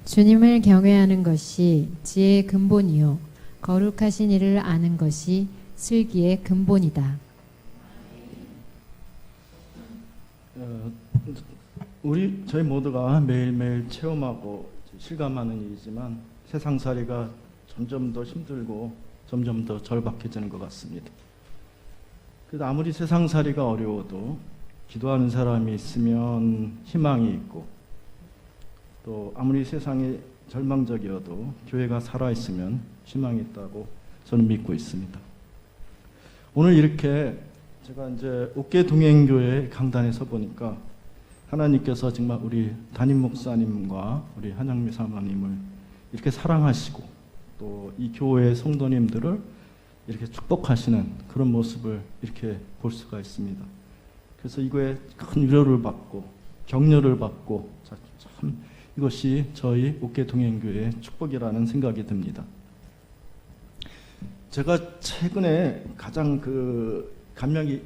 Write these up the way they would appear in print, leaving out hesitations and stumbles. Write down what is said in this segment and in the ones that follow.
주님을 경외하는 것이 지혜의 근본이요 거룩하신 이를 아는 것이 슬기의 근본이다. 저희 모두가 매일매일 체험하고 실감하는 일이지만 세상살이가 점점 더 힘들고 점점 더 절박해지는 것 같습니다. 그래도 아무리 세상살이가 어려워도 기도하는 사람이 있으면 희망이 있고, 또 아무리 세상이 절망적이어도 교회가 살아있으면 희망이 있다고 저는 믿고 있습니다. 오늘 이렇게 제가 이제 옥계 동행교회 강단에 서 보니까 하나님께서 정말 우리 담임 목사님과 우리 한영미 사모님을 이렇게 사랑하시고 또 이 교회 성도님들을 이렇게 축복하시는 그런 모습을 이렇게 볼 수가 있습니다. 그래서 이거에 큰 위로를 받고 격려를 받고 참 이것이 저희 옥계 동행교회의 축복이라는 생각이 듭니다. 제가 최근에 가장 감명이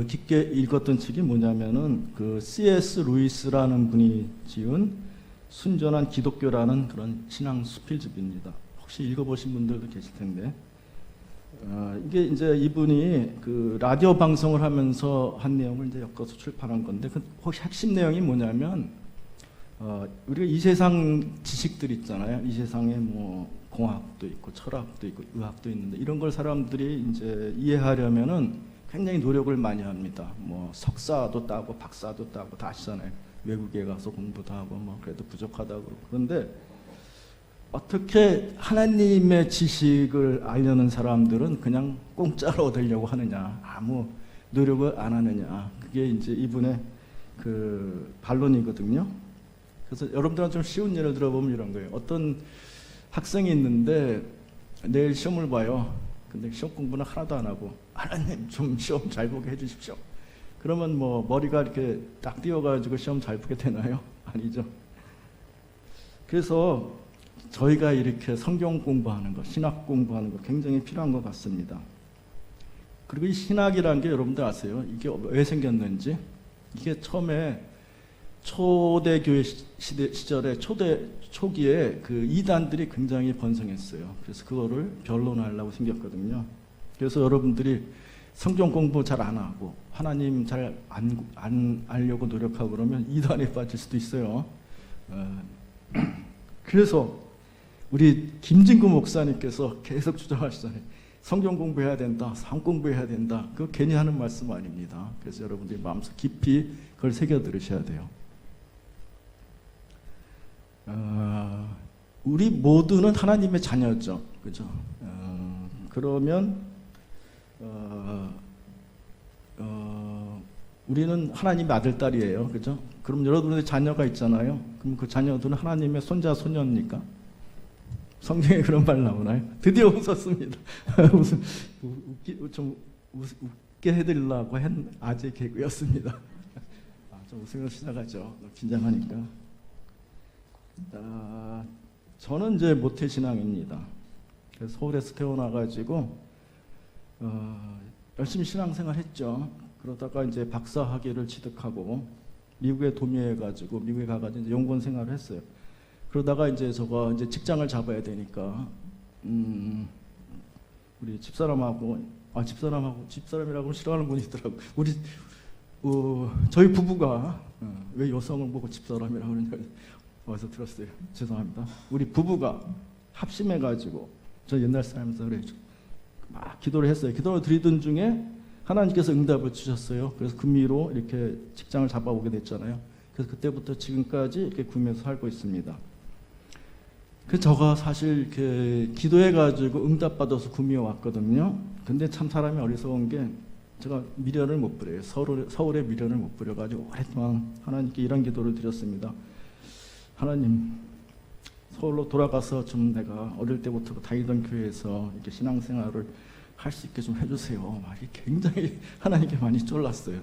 깊게 읽었던 책이 뭐냐면은 C.S. 루이스라는 분이 지은 순전한 기독교라는 그런 신앙 수필집입니다. 혹시 읽어보신 분들도 계실 텐데, 이게 이제 이분이 라디오 방송을 하면서 한 내용을 이제 엮어서 출판한 건데, 혹시 핵심 내용이 뭐냐면, 우리가 이 세상 지식들 있잖아요. 이 세상에 뭐 공학도 있고 철학도 있고 의학도 있는데, 이런 걸 사람들이 이제 이해하려면은 굉장히 노력을 많이 합니다. 뭐 석사도 따고 박사도 따고 다 하시잖아요. 외국에 가서 공부도 하고 뭐 그래도 부족하다고 그러고. 그런데 어떻게 하나님의 지식을 알려는 사람들은 그냥 공짜로 얻으려고 하느냐, 아무 노력을 안 하느냐, 그게 이제 이분의 반론이거든요. 그래서 여러분들은 좀 쉬운 예를 들어보면 이런 거예요. 어떤 학생이 있는데 내일 시험을 봐요. 근데 시험 공부는 하나도 안 하고, 하나님 좀 시험 잘 보게 해주십시오. 그러면 뭐 머리가 이렇게 딱 띄어가지고 시험 잘 보게 되나요? 아니죠. 그래서 저희가 이렇게 성경 공부하는 것, 신학 공부하는 것 굉장히 필요한 것 같습니다. 그리고 이 신학이라는 게 여러분들 아세요? 이게 왜 생겼는지? 이게 처음에 초대교회 시절에 초기에 이단들이 굉장히 번성했어요. 그래서 그거를 변론하려고 생겼거든요. 그래서 여러분들이 성경 공부 잘 안 하고 하나님 잘 안 알려고 노력하고 그러면 이단에 빠질 수도 있어요. 그래서 우리 김진구 목사님께서 계속 주장하시잖아요. 성경 공부해야 된다, 삶 공부해야 된다. 그거 괜히 하는 말씀 아닙니다. 그래서 여러분들이 마음속 깊이 그걸 새겨 들으셔야 돼요. 우리 모두는 하나님의 자녀죠, 그죠? 그러면 우리는 하나님의 아들 딸이에요, 그죠? 그럼 여러분들의 자녀가 있잖아요. 그럼 그 자녀들은 하나님의 손자 손녀입니까? 성경에 그런 말 나오나요? 드디어 웃었습니다. 좀 웃게 해드리려고 한 아재 개그였습니다. 좀 웃으면서 시작하죠. 긴장하니까. 저는 이제 모태신앙입니다. 그래서 서울에서 태어나가지고 열심히 신앙생활 했죠. 그러다가 이제 박사학위를 취득하고 미국에 도미해가지고 미국에 가가지고 이제 연구원 생활을 했어요. 그러다가 이제 저가 이제 직장을 잡아야 되니까 우리 집사람이라고 싫어하는 분이 있더라고. 저희 부부가 왜 여성을 보고 집사람이라고 그러냐 어디서 들었어요. 죄송합니다. 우리 부부가 합심해가지고, 저 옛날 사람에서 그래요. 막 기도를 했어요. 기도를 드리던 중에 하나님께서 응답을 주셨어요. 그래서 금리로 이렇게 직장을 잡아오게 됐잖아요. 그래서 그때부터 지금까지 이렇게 구매해서 살고 있습니다. 저가 사실 이렇게 기도해가지고 응답받아서 구미에 왔거든요. 근데 참 사람이 어리석은 게, 제가 미련을 못 부려요. 서울에 미련을 못 부려가지고 오랫동안 하나님께 이런 기도를 드렸습니다. 하나님, 서울로 돌아가서 좀 내가 어릴 때부터 다니던 교회에서 이렇게 신앙생활을 할 수 있게 좀 해주세요. 말이 굉장히 하나님께 많이 쫄랐어요.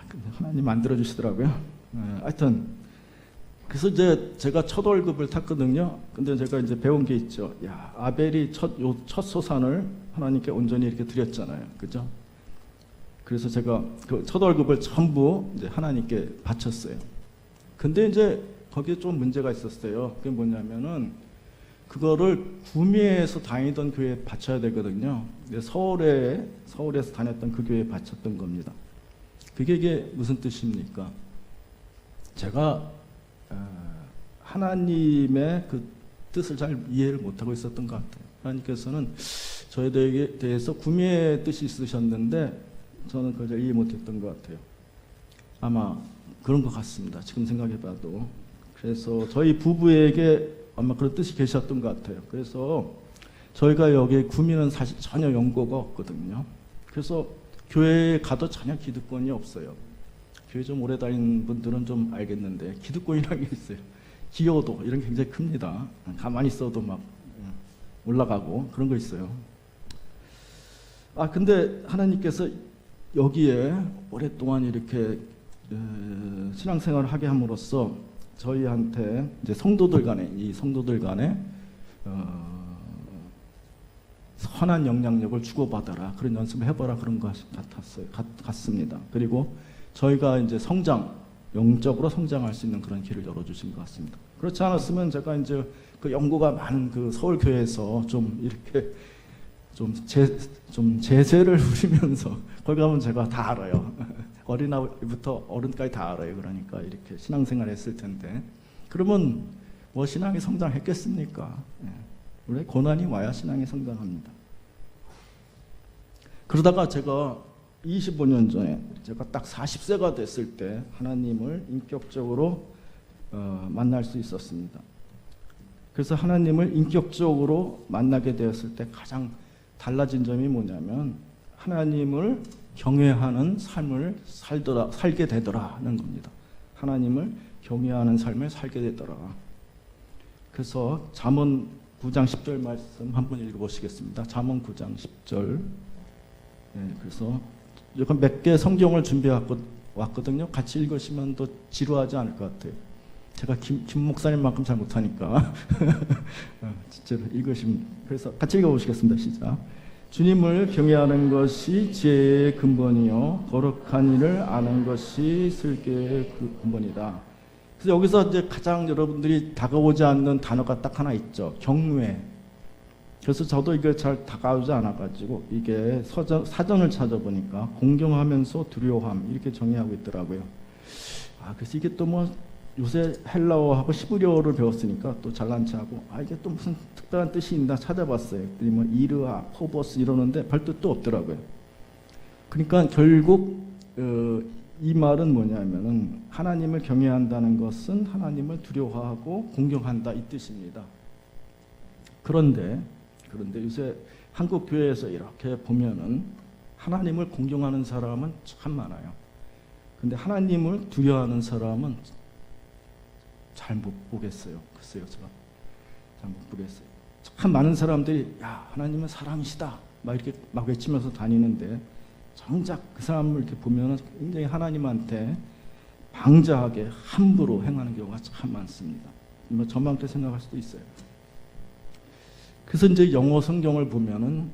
근데 하나님 안 들어주시더라고요. 하여튼 그래서 이제 제가 첫 월급을 탔거든요. 근데 제가 이제 배운 게 있죠. 아벨이 첫 소산을 하나님께 온전히 이렇게 드렸잖아요. 그죠? 그래서 제가 그 첫 월급을 전부 이제 하나님께 바쳤어요. 근데 이제 거기에 좀 문제가 있었어요. 그게 뭐냐면은 그거를 구미에서 다니던 교회에 바쳐야 되거든요. 근데 서울에서 다녔던 그 교회에 바쳤던 겁니다. 이게 무슨 뜻입니까? 제가 하나님의 그 뜻을 잘 이해를 못하고 있었던 것 같아요. 하나님께서는 저에 대해서 구미의 뜻이 있으셨는데 저는 그걸 잘 이해 못했던 것 같아요. 아마 그런 것 같습니다. 지금 생각해봐도. 그래서 저희 부부에게 아마 그런 뜻이 계셨던 것 같아요. 그래서 저희가 여기 구미는 사실 전혀 연고가 없거든요. 그래서 교회에 가도 전혀 기득권이 없어요. 교회 좀 오래 다닌 분들은 좀 알겠는데 기득권이라는 게 있어요. 기여도 이런 게 굉장히 큽니다. 가만히 있어도 막 올라가고 그런 거 있어요. 근데 하나님께서 여기에 오랫동안 이렇게 신앙생활을 하게 함으로써 저희한테 이제 성도들 간에 선한 영향력을 주고받아라, 그런 연습을 해봐라, 그런 것 같습니다. 그리고 저희가 이제 영적으로 성장할 수 있는 그런 길을 열어주신 것 같습니다. 그렇지 않았으면 제가 이제 그 연고가 많은 그 서울 교회에서 좀 이렇게 좀 제세를 부리면서 거기 가면 제가 다 알아요. 어린아이부터 어른까지 다 알아요. 그러니까 이렇게 신앙생활 했을 텐데 그러면 뭐 신앙이 성장했겠습니까? 원래 고난이 와야 신앙이 성장합니다. 그러다가 제가 25년 전에 제가 딱 40세가 됐을 때 하나님을 인격적으로 만날 수 있었습니다. 그래서 하나님을 인격적으로 만나게 되었을 때 가장 달라진 점이 뭐냐면 하나님을 경외하는 삶을 살게 되더라는 겁니다. 하나님을 경외하는 삶을 살게 되더라. 그래서 잠언 9장 10절 말씀 한번 읽어보시겠습니다. 잠언 9장 10절. 그래서 이건 몇 개 성경을 준비해 왔거든요. 같이 읽으시면 더 지루하지 않을 것 같아요. 제가 김 목사님만큼 잘 못하니까 진짜로 읽으시면. 그래서 같이 읽어보시겠습니다. 시작. 주님을 경외하는 것이 지혜의 근본이요 거룩한 일을 아는 것이 슬기의 근본이다. 그래서 여기서 이제 가장 여러분들이 다가오지 않는 단어가 딱 하나 있죠. 경외. 그래서 저도 이게 잘 다가오지 않아가지고 이게 사전을 찾아보니까 공경하면서 두려워함 이렇게 정의하고 있더라고요. 그래서 이게 또 뭐 요새 헬라어하고 히브리어를 배웠으니까 또 잘난 체하고 이게 또 무슨 특별한 뜻이 있나 찾아봤어요. 뭐 이르아, 포버스 이러는데 별 뜻도 없더라고요. 그러니까 결국 이 말은 뭐냐면은 하나님을 경외한다는 것은 하나님을 두려워하고 공경한다 이 뜻입니다. 그런데 요새 한국 교회에서 이렇게 보면은 하나님을 공경하는 사람은 참 많아요. 근데 하나님을 두려워하는 사람은 잘 못 보겠어요. 글쎄요, 제가 잘 못 보겠어요. 참 많은 사람들이 하나님은 사랑이시다 막 이렇게 막 외치면서 다니는데 정작 그 사람을 이렇게 보면은 굉장히 하나님한테 방자하게 함부로 행하는 경우가 참 많습니다. 뭐 저만 그렇게 생각할 수도 있어요. 그래서 이제 영어 성경을 보면은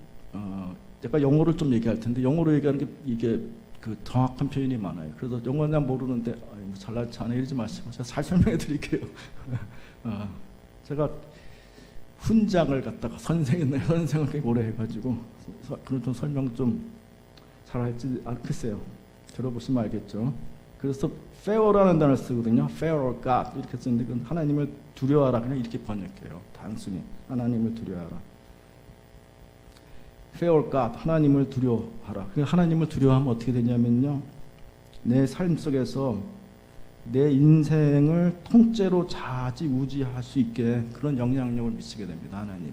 제가 영어를 좀 얘기할 텐데 영어로 얘기하는 게 이게 그 정확한 표현이 많아요. 그래서 영어는 난 모르는데 잘나지 않아 이러지 마시고 제가 잘 설명해 드릴게요. 제가 훈장을 갖다가 선생을 꽤 오래 해가지고 그런 좀 설명 좀 잘할지 글쎄요. 들어보시면 알겠죠. 그래서 fear라는 단어를 쓰거든요. fear God 이렇게 쓰는데 하나님을 두려워하라 그냥 이렇게 번역해요. 단순히 하나님을 두려워하라. fear God 하나님을 두려워하라. 하나님을 두려워하면 어떻게 되냐면요. 내 삶 속에서 내 인생을 통째로 좌지우지할 수 있게 그런 영향력을 미치게 됩니다. 하나님이.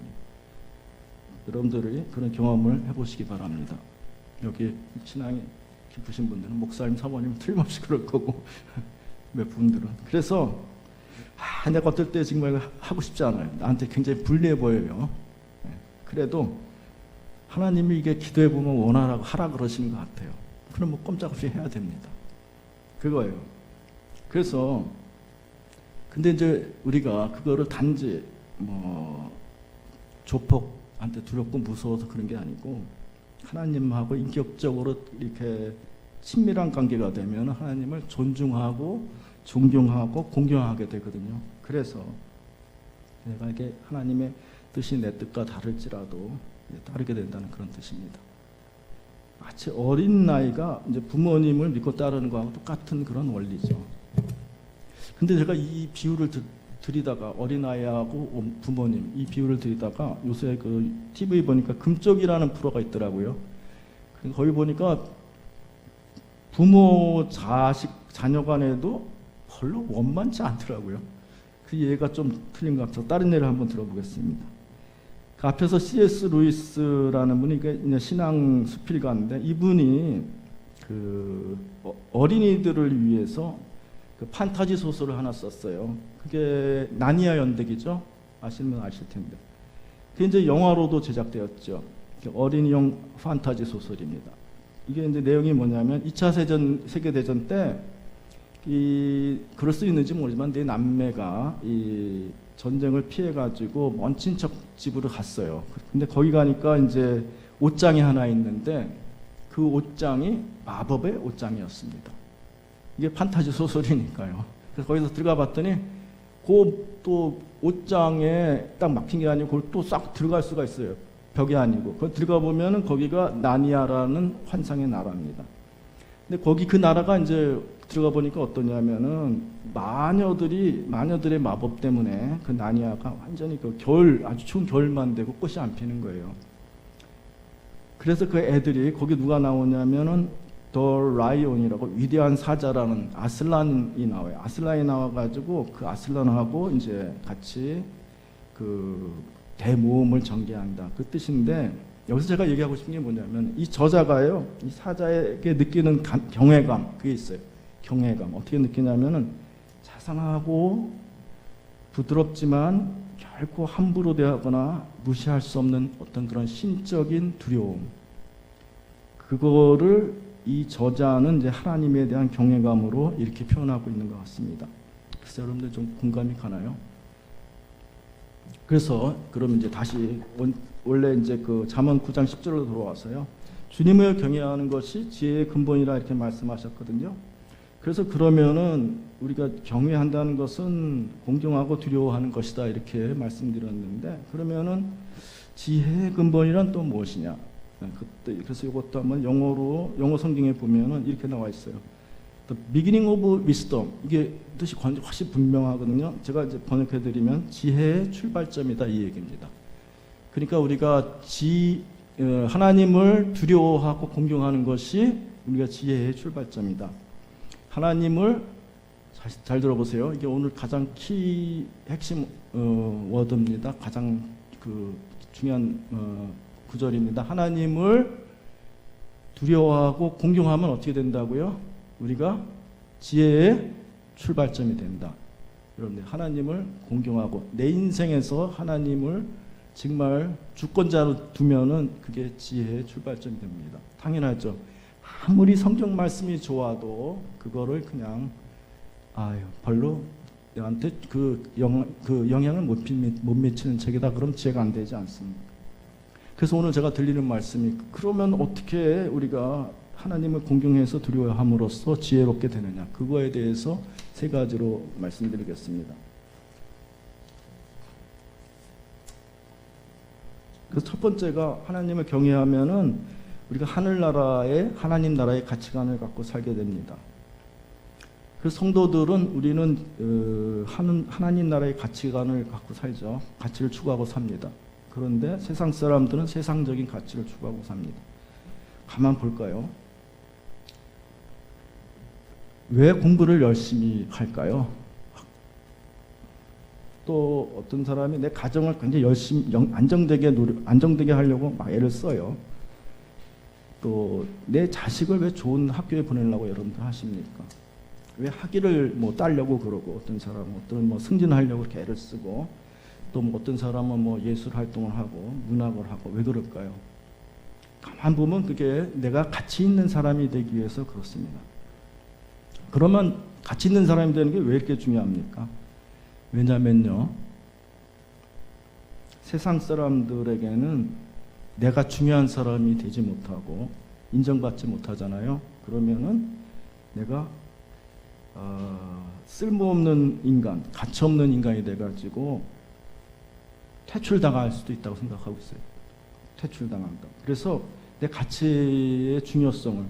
여러분들이 그런 경험을 해보시기 바랍니다. 여기 신앙이 깊으신 분들은 목사님, 사모님 틀림없이 그럴 거고 몇 분들은. 그래서 내가 어떨 때 정말 하고 싶지 않아요. 나한테 굉장히 불리해 보여요. 그래도 하나님이 이게 기도해 보면 원하라고 하라 그러시는 것 같아요. 그럼 뭐 꼼짝없이 해야 됩니다. 그거예요. 그래서 근데 이제 우리가 그거를 단지 뭐 조폭한테 두렵고 무서워서 그런 게 아니고 하나님하고 인격적으로 이렇게 친밀한 관계가 되면 하나님을 존중하고 존경하고 공경하게 되거든요. 그래서 내가 이게 하나님의 뜻이 내 뜻과 다를지라도 따르게 된다는 그런 뜻입니다. 마치 어린 나이가 이제 부모님을 믿고 따르는 거하고 똑같은 그런 원리죠. 근데 제가 이 비유를 드리다가 어린아이하고 부모님 이 비유를 드리다가 요새 그 TV 보니까 금쪽이라는 프로가 있더라고요. 거기 보니까 부모 자식 자녀 간에도 별로 원만치 않더라고요. 그 예가 좀 틀린 것 같아서 다른 예를 한번 들어보겠습니다. 그 앞에서 C.S. 루이스라는 분이 이제 신앙 수필가인데 이분이 그 어린이들을 위해서 그 판타지 소설을 하나 썼어요. 그게 나니아 연대기죠. 아시는 분 아실 텐데. 그게 이제 영화로도 제작되었죠. 어린이용 판타지 소설입니다. 이게 이제 내용이 뭐냐면 2차 세계대전 때 그럴 수 있는지 모르지만 내 남매가 이 전쟁을 피해가지고 먼 친척 집으로 갔어요. 근데 거기 가니까 이제 옷장이 하나 있는데 그 옷장이 마법의 옷장이었습니다. 이게 판타지 소설이니까요. 그래서 거기서 들어가 봤더니 또 옷장에 딱 막힌 게 아니고 그걸 또 싹 들어갈 수가 있어요. 벽이 아니고. 그걸 들어가 보면은 거기가 나니아라는 환상의 나라입니다. 근데 거기 그 나라가 이제 들어가 보니까 어떠냐면은 마녀들의 마법 때문에 그 나니아가 완전히 그 아주 추운 겨울만 되고 꽃이 안 피는 거예요. 그래서 그 애들이 거기 누가 나오냐면은 더 라이온이라고 위대한 사자라는 아슬란이 나와요. 아슬란이 나와가지고 그 아슬란하고 이제 같이 그 대모험을 전개한다. 그 뜻인데 여기서 제가 얘기하고 싶은 게 뭐냐면 이 저자가요, 이 사자에게 느끼는 경외감 그게 있어요. 경외감 어떻게 느끼냐면은 자상하고 부드럽지만 결코 함부로 대하거나 무시할 수 없는 어떤 그런 신적인 두려움. 그거를 이 저자는 이제 하나님에 대한 경외감으로 이렇게 표현하고 있는 것 같습니다. 그래서 여러분들 좀 공감이 가나요? 그래서 그럼 이제 다시 원래 이제 그 잠언 9장 10절로 돌아와서요. 주님을 경외하는 것이 지혜의 근본이라 이렇게 말씀하셨거든요. 그래서 그러면은 우리가 경외한다는 것은 공경하고 두려워하는 것이다 이렇게 말씀드렸는데 그러면은 지혜의 근본이란 또 무엇이냐? 그래서 이것도 한번 영어 성경에 보면은 이렇게 나와 있어요. The beginning of wisdom 이게 뜻이 훨씬 분명하거든요. 제가 이제 번역해드리면 지혜의 출발점이다 이 얘기입니다. 그러니까 우리가 하나님을 두려워하고 공경하는 것이 우리가 지혜의 출발점이다. 하나님을 잘 들어보세요. 이게 오늘 가장 핵심 워드입니다. 가장 그 중요한 구절입니다. 하나님을 두려워하고 공경하면 어떻게 된다고요? 우리가 지혜의 출발점이 된다. 여러분들 하나님을 공경하고 내 인생에서 하나님을 정말 주권자로 두면은 그게 지혜의 출발점이 됩니다. 당연하죠. 아무리 성경 말씀이 좋아도 그거를 그냥 별로 나한테 그 영향을 못 미치는 책이다. 그럼 지혜가 안 되지 않습니까? 그래서 오늘 제가 들리는 말씀이 그러면 어떻게 우리가 하나님을 공경해서 두려워함으로써 지혜롭게 되느냐. 그거에 대해서 세 가지로 말씀드리겠습니다. 그래서 첫 번째가 하나님을 경외하면은 우리가 하늘나라의 하나님 나라의 가치관을 갖고 살게 됩니다. 그래서 성도들은 우리는 하나님 나라의 가치관을 갖고 살죠. 가치를 추구하고 삽니다. 그런데 세상 사람들은 세상적인 가치를 추구하고 삽니다. 가만 볼까요? 왜 공부를 열심히 할까요? 또 어떤 사람이 내 가정을 굉장히 열심히 안정되게 하려고 막 애를 써요. 또 내 자식을 왜 좋은 학교에 보내려고 여러분들 하십니까? 왜 학위를 뭐 따려고 그러고 어떤 사람은 뭐 승진하려고 이렇게 애를 쓰고 또 뭐 어떤 사람은 뭐 예술 활동을 하고 문학을 하고 왜 그럴까요? 가만 보면 그게 내가 가치 있는 사람이 되기 위해서 그렇습니다. 그러면 가치 있는 사람이 되는 게 왜 이렇게 중요합니까? 왜냐면요, 세상 사람들에게는 내가 중요한 사람이 되지 못하고 인정받지 못하잖아요. 그러면은 내가 쓸모없는 인간, 가치 없는 인간이 돼가지고 퇴출당할 수도 있다고 생각하고 있어요. 퇴출당한다. 그래서 내 가치의 중요성을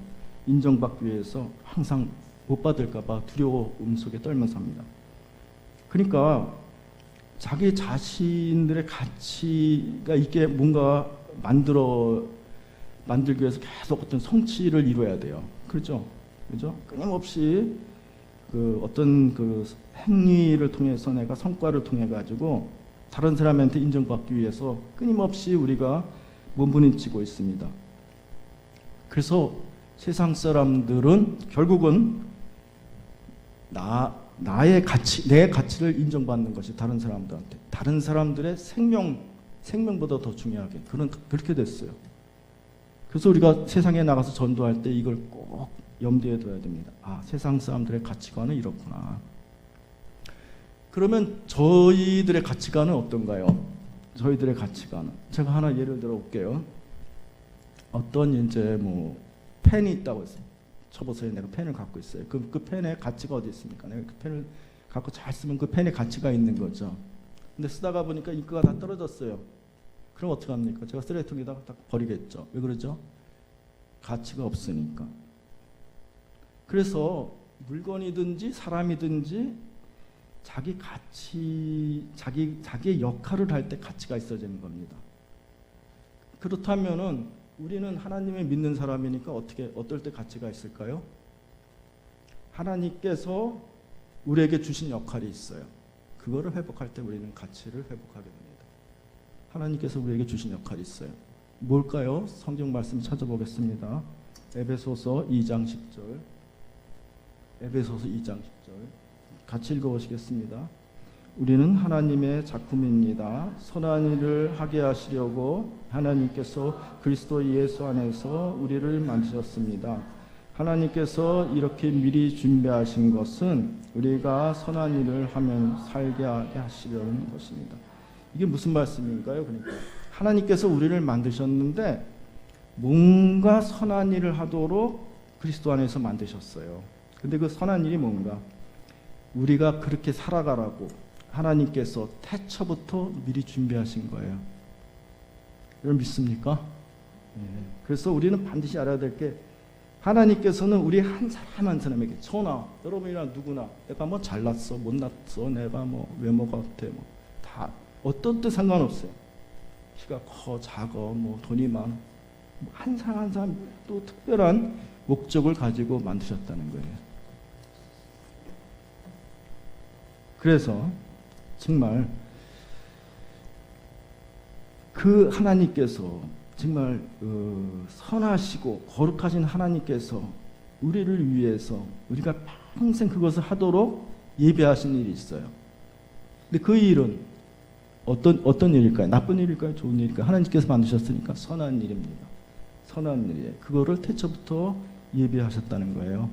인정받기 위해서 항상 못 받을까봐 두려움 속에 떨면서 합니다. 그러니까 자기 자신들의 가치가 있게 뭔가 만들기 위해서 계속 어떤 성취를 이루어야 돼요. 그렇죠? 그죠? 끊임없이 어떤 행위를 통해서 내가 성과를 통해 가지고 다른 사람한테 인정받기 위해서 끊임없이 우리가 몸부림치고 있습니다. 그래서 세상 사람들은 결국은 나의 가치, 내 가치를 인정받는 것이 다른 사람들한테, 다른 사람들의 생명보다 더 중요하게 그렇게 됐어요. 그래서 우리가 세상에 나가서 전도할 때 이걸 꼭 염두에 둬야 됩니다. 세상 사람들의 가치관은 이렇구나. 그러면 저희들의 가치관은 어떤가요? 저희들의 가치관은 제가 하나 예를 들어 볼게요. 어떤 이제 펜이 있다고 했어요. 쳐보세요. 내가 펜을 갖고 있어요. 그 펜의 가치가 어디 있습니까? 내가 그 펜을 갖고 잘 쓰면 그 펜의 가치가 있는 거죠. 근데 쓰다가 보니까 잉크가 다 떨어졌어요. 그럼 어떻게 합니까? 제가 쓰레기통에다가 딱 버리겠죠. 왜 그러죠? 가치가 없으니까. 그래서 물건이든지 사람이든지 자기의 역할을 할 때 가치가 있어지는 겁니다. 그렇다면은 우리는 하나님을 믿는 사람이니까 어떨 때 가치가 있을까요? 하나님께서 우리에게 주신 역할이 있어요. 그거를 회복할 때 우리는 가치를 회복하게 됩니다. 하나님께서 우리에게 주신 역할이 있어요. 뭘까요? 성경 말씀 찾아보겠습니다. 에베소서 2장 10절. 에베소서 2장 10절. 같이 읽어보시겠습니다. 우리는 하나님의 작품입니다. 선한 일을 하게 하시려고 하나님께서 그리스도 예수 안에서 우리를 만드셨습니다. 하나님께서 이렇게 미리 준비하신 것은 우리가 선한 일을 하면 살게 하시려는 것입니다. 이게 무슨 말씀인가요? 그러니까 하나님께서 우리를 만드셨는데 뭔가 선한 일을 하도록 그리스도 안에서 만드셨어요. 근데 그 선한 일이 뭔가? 우리가 그렇게 살아가라고 하나님께서 태초부터 미리 준비하신 거예요. 여러분 믿습니까? 그래서 우리는 반드시 알아야 될 게 하나님께서는 우리 한 사람 한 사람에게 저나 여러분이나 누구나 내가 잘났어 못났어 내가 외모가 어때 다 어떤 뜻 상관없어요. 키가 커 작어 돈이 많아 한 사람 한 사람 또 특별한 목적을 가지고 만드셨다는 거예요. 그래서 정말 그 하나님께서 정말 선하시고 거룩하신 하나님께서 우리를 위해서 우리가 평생 그것을 하도록 예배하신 일이 있어요. 근데 그 일은 어떤 일일까요? 나쁜 일일까요? 좋은 일일까요? 하나님께서 만드셨으니까 선한 일입니다. 선한 일이에요. 그거를 태초부터 예배하셨다는 거예요.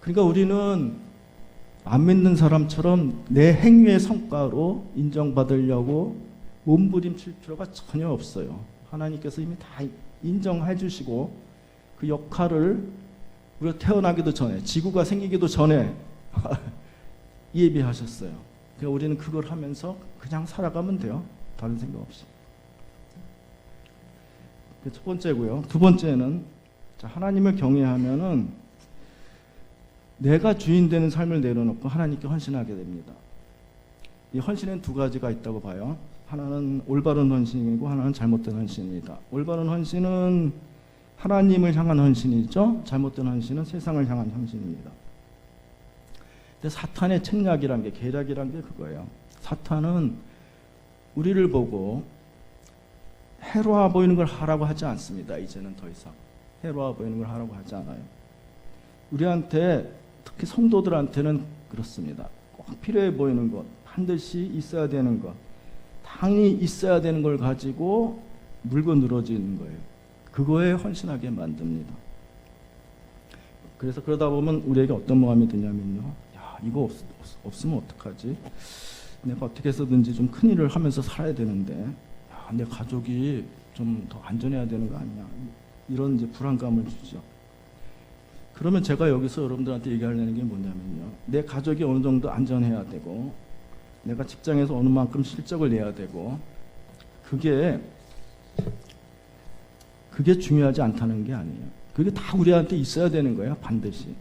그러니까 우리는 안 믿는 사람처럼 내 행위의 성과로 인정받으려고 몸부림칠 필요가 전혀 없어요. 하나님께서 이미 다 인정해 주시고 그 역할을 우리가 태어나기도 전에 지구가 생기기도 전에 예비하셨어요. 그러니까 우리는 그걸 하면서 그냥 살아가면 돼요. 다른 생각 없이. 그 첫 번째고요. 두 번째는 하나님을 경외하면은 내가 주인 되는 삶을 내려놓고 하나님께 헌신하게 됩니다. 이 헌신에는 두 가지가 있다고 봐요. 하나는 올바른 헌신이고 하나는 잘못된 헌신입니다. 올바른 헌신은 하나님을 향한 헌신이죠. 잘못된 헌신은 세상을 향한 헌신입니다. 근데 사탄의 책략이란 게 계략이란 게 그거예요. 사탄은 우리를 보고 해로워 보이는 걸 하라고 하지 않습니다. 이제는 더 이상 해로워 보이는 걸 하라고 하지 않아요. 우리한테 특히 성도들한테는 그렇습니다. 꼭 필요해 보이는 것, 반드시 있어야 되는 것, 당연히 있어야 되는 걸 가지고 물고 늘어지는 거예요. 그거에 헌신하게 만듭니다. 그래서 그러다 보면 우리에게 어떤 마음이 드냐면요. 야, 이거 없으면 어떡하지? 내가 어떻게 해서든지 좀 큰 일을 하면서 살아야 되는데 야, 내 가족이 좀 더 안전해야 되는 거 아니냐. 이런 이제 불안감을 주죠. 그러면 제가 여기서 여러분들한테 얘기하려는 게 뭐냐면요. 내 가족이 어느 정도 안전해야 되고 내가 직장에서 어느 만큼 실적을 내야 되고 그게 중요하지 않다는 게 아니에요. 그게 다 우리한테 있어야 되는 거예요. 반드시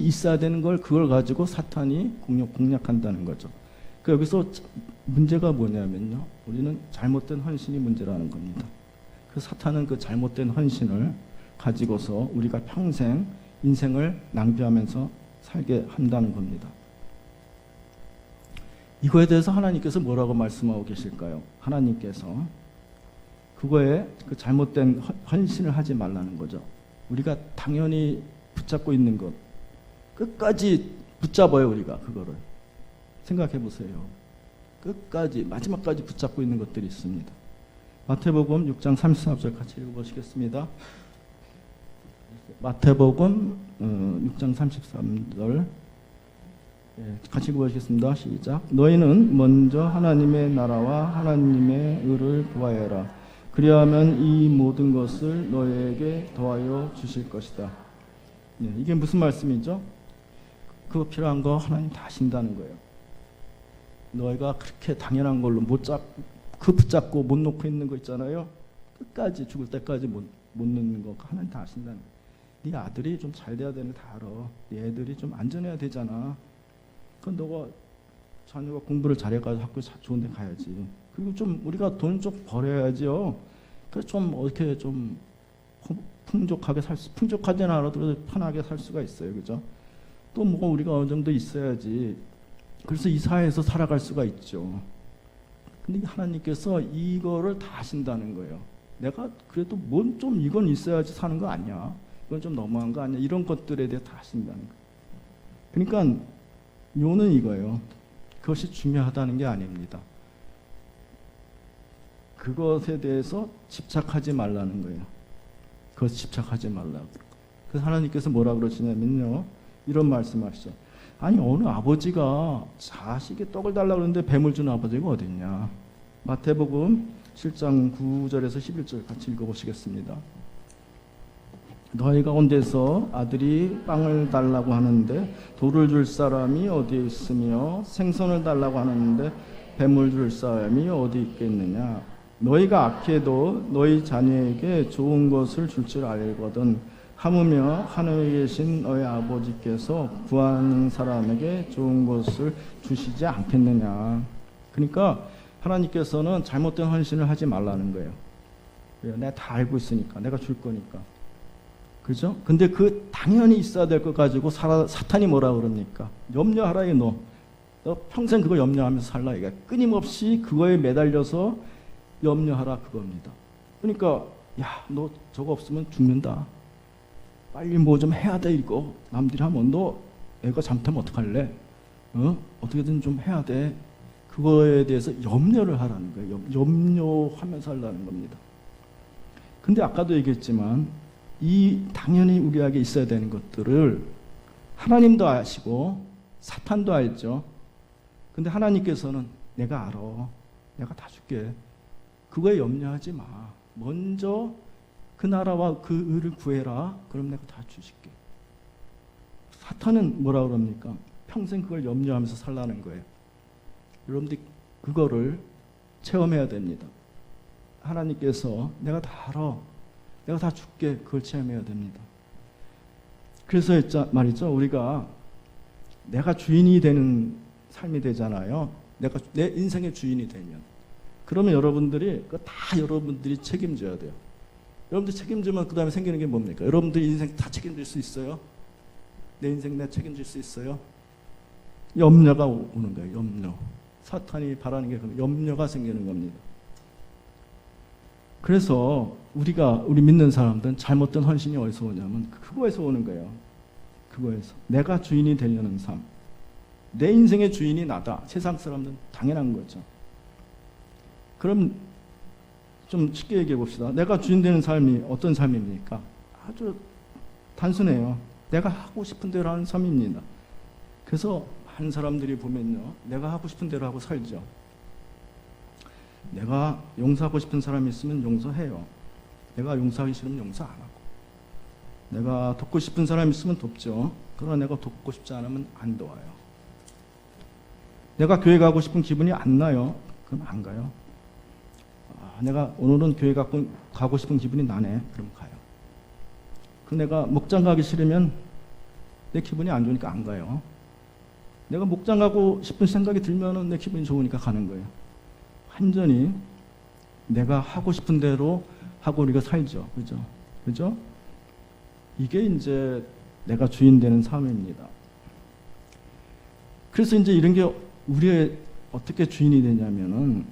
있어야 되는 걸 그걸 가지고 사탄이 공략한다는 거죠. 그 여기서 문제가 뭐냐면요. 우리는 잘못된 헌신이 문제라는 겁니다. 그 사탄은 그 잘못된 헌신을 가지고서 우리가 평생 인생을 낭비하면서 살게 한다는 겁니다. 이거에 대해서 하나님께서 뭐라고 말씀하고 계실까요? 하나님께서 그거에 그 잘못된 헌신을 하지 말라는 거죠. 우리가 당연히 붙잡고 있는 것 끝까지 붙잡아요. 우리가 그거를 생각해 보세요. 끝까지 마지막까지 붙잡고 있는 것들이 있습니다. 마태복음 6장 33절 같이 읽어보시겠습니다. 마태복음 6장 33절 같이 읽어보시겠습니다. 시작. 너희는 먼저 하나님의 나라와 하나님의 의를 구하여라. 그리하면 이 모든 것을 너희에게 더하여 주실 것이다. 이게 무슨 말씀이죠? 그거 필요한 거 하나님 다 하신다는 거예요. 너희가 그렇게 당연한 걸로 붙잡고 못 놓고 있는 거 있잖아요. 끝까지 죽을 때까지 못 놓는 거 하나님 다 하신다는 거예요. 네 아들이 좀 잘 돼야 되는 거 다 알아. 네 애들이 좀 안전해야 되잖아. 그건 너가 자녀가 공부를 잘해가지고 학교 좋은 데 가야지. 그리고 좀 우리가 돈 좀 벌어야지요. 그래서 좀 어떻게 좀 풍족하지는 않아도 편하게 살 수가 있어요. 그죠? 또 뭐가 우리가 어느 정도 있어야지. 그래서 이 사회에서 살아갈 수가 있죠. 근데 하나님께서 이거를 다 하신다는 거예요. 내가 그래도 뭔 좀 이건 있어야지 사는 거 아니야. 이건 좀 너무한 거 아니야. 이런 것들에 대해 다 하신다는 거예요. 그러니까 묘는 이거예요. 그것이 중요하다는 게 아닙니다. 그것에 대해서 집착하지 말라는 거예요. 그것 집착하지 말라고. 그래서 하나님께서 뭐라 그러시냐면요. 이런 말씀하시죠. 아니 어느 아버지가 자식이 떡을 달라고 그러는데 뱀을 주는 아버지가 어디 있냐. 마태복음 7장 9절에서 11절 같이 읽어보시겠습니다. 너희 가운데서 아들이 빵을 달라고 하는데 돌을 줄 사람이 어디에 있으며 생선을 달라고 하는데 뱀을 줄 사람이 어디 있겠느냐. 너희가 악해도 너희 자녀에게 좋은 것을 줄 줄 알거든 하무며 하늘에 계신 너희 아버지께서 구하는 사람에게 좋은 것을 주시지 않겠느냐. 그러니까 하나님께서는 잘못된 헌신을 하지 말라는 거예요. 내가 다 알고 있으니까 내가 줄 거니까. 그죠? 근데 그 당연히 있어야 될 것 가지고 사탄이 뭐라 그럽니까? 염려하라 이너. 너 평생 그거 염려하면서 살라 이게. 끊임없이 그거에 매달려서 염려하라 그겁니다. 그러니까 야, 너 저거 없으면 죽는다. 빨리 뭐 좀 해야 돼 이거. 남들이 하면 너 애가 잘못하면 어떡할래? 어떻게든 좀 해야 돼. 그거에 대해서 염려를 하라는 거예요. 염려하면서 하려는 겁니다. 근데 아까도 얘기했지만 이 당연히 우리에게 있어야 되는 것들을 하나님도 아시고 사탄도 알죠. 근데 하나님께서는 내가 알아. 내가 다 줄게. 그거에 염려하지 마. 먼저 그 나라와 그 의를 구해라. 그럼 내가 다 주실게. 사탄은 뭐라 그럽니까? 평생 그걸 염려하면서 살라는 거예요. 여러분들이 그거를 체험해야 됩니다. 하나님께서 내가 다 알아. 내가 다 줄게. 그걸 체험해야 됩니다. 그래서 말이죠. 우리가 내가 주인이 되는 삶이 되잖아요. 내가 내 인생의 주인이 되면. 그러면 여러분들이 그거 다 여러분들이 책임져야 돼요. 여러분들 책임지면 그 다음에 생기는 게 뭡니까? 여러분들 인생 다 책임질 수 있어요? 내 인생 내가 책임질 수 있어요? 염려가 오는 거예요. 염려. 사탄이 바라는 게 염려가 생기는 겁니다. 그래서 우리 믿는 사람들은 잘못된 헌신이 어디서 오냐면 그거에서 오는 거예요. 그거에서. 내가 주인이 되려는 삶. 내 인생의 주인이 나다. 세상 사람들은 당연한 거죠. 그럼 좀 쉽게 얘기해 봅시다. 내가 주인 되는 삶이 어떤 삶입니까? 아주 단순해요. 내가 하고 싶은 대로 하는 삶입니다. 그래서 많은 사람들이 보면요. 내가 하고 싶은 대로 하고 살죠. 내가 용서하고 싶은 사람이 있으면 용서해요. 내가 용서하기 싫으면 용서 안 하고. 내가 돕고 싶은 사람이 있으면 돕죠. 그러나 내가 돕고 싶지 않으면 안 도와요. 내가 교회 가고 싶은 기분이 안 나요. 그럼 안 가요. 내가 오늘은 교회 가고 싶은 기분이 나네. 그럼 가요. 그 내가 목장 가기 싫으면 내 기분이 안 좋으니까 안 가요. 내가 목장 가고 싶은 생각이 들면은 내 기분이 좋으니까 가는 거예요. 완전히 내가 하고 싶은 대로 하고 우리가 살죠. 그죠? 그죠? 이게 이제 내가 주인 되는 삶입니다. 그래서 이제 이런 게 우리의 어떻게 주인이 되냐면은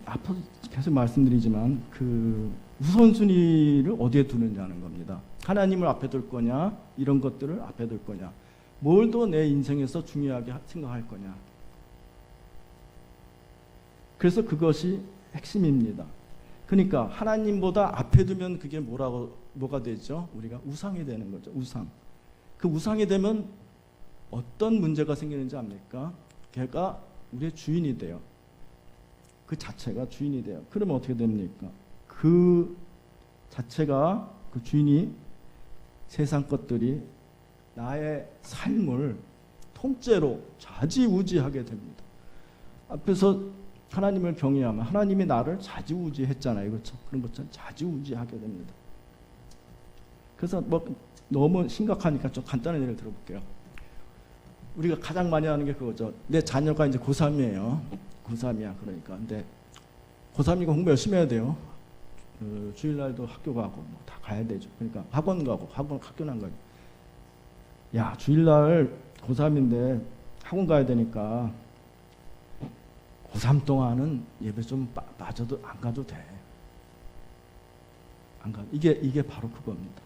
앞으로 계속 말씀드리지만 그 우선순위를 어디에 두느냐는 겁니다. 하나님을 앞에 둘 거냐, 이런 것들을 앞에 둘 거냐, 뭘 더 내 인생에서 중요하게 생각할 거냐. 그래서 그것이 핵심입니다. 그러니까 하나님보다 앞에 두면 그게 뭐가 되죠? 우리가 우상이 되는 거죠. 우상. 그 우상이 되면 어떤 문제가 생기는지 압니까? 걔가 우리의 주인이 돼요. 그 자체가 주인이 돼요. 그러면 어떻게 됩니까? 그 자체가, 그 주인이 세상 것들이 나의 삶을 통째로 좌지우지하게 됩니다. 앞에서 하나님을 경외하면 하나님이 나를 좌지우지했잖아요. 그렇죠? 그런 것처럼 좌지우지하게 됩니다. 그래서 뭐 너무 심각하니까 좀 간단한 예를 들어볼게요. 우리가 가장 많이 하는 게 그거죠. 내 자녀가 이제 고3이에요. 고3이야. 그러니까. 근데 고3이고 공부 열심히 해야 돼요. 주일날도 학교 가고 뭐 다 가야 되죠. 그러니까 학원 가고 학교는 안 가요. 야, 주일날 고3인데 학원 가야 되니까 고3 동안은 예배 좀 빠져도 안 가도 돼. 안 가. 이게 바로 그겁니다.